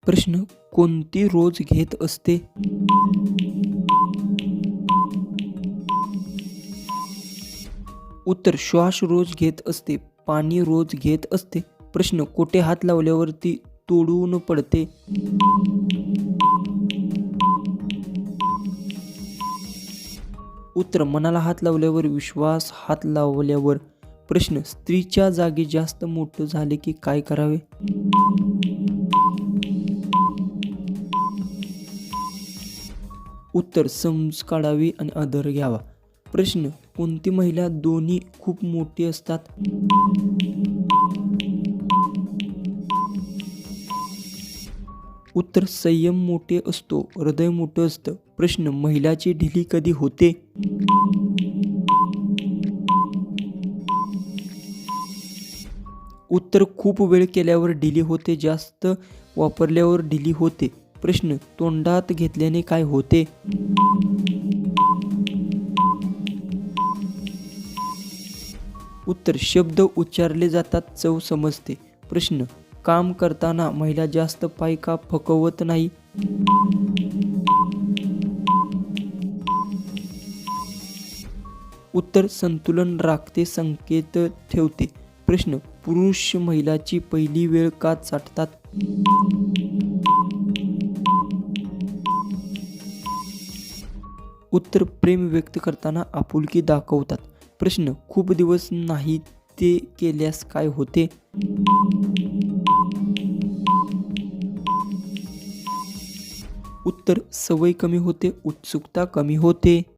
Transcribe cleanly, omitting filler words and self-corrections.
प्रश्न कोणती रोज घेत असते? उत्तर श्वास रोज घेत असते, पाणी रोज घेत असते. प्रश्न कोठे हात लावल्यावरती तोडून पडते? उत्तर मनाला हात लावल्यावर, विश्वास हात लावल्यावर. प्रश्न स्त्रीच्या जागी जास्त मोठं झाले की काय करावे? उत्तर समज काढावी आणि आदर घ्यावा. प्रश्न कोणती महिला दोन्ही खूप मोठी असतात? उत्तर संयम मोठे असतो, हृदय मोठं असतं. प्रश्न महिलाची ढिली कधी होते? उत्तर खूप वेळ केल्यावर ढिली होते, जास्त वापरल्यावर ढिली होते. प्रश्न तोंडात घेतल्याने काय होते? उत्तर शब्द उच्चारले जातात, चव समजते. प्रश्न काम करताना महिला जास्त पाय का फकवत नाही? उत्तर संतुलन राखते, संकेत ठेवते. प्रश्न पुरुष महिलाची पहिली वेळ का चाटतात? उत्तर प्रेम व्यक्त करताना आपुलकी दाखवतात. प्रश्न खूप दिवस नाही ते केल्यास काय होते? उत्तर सवय कमी होते, उत्सुकता कमी होते.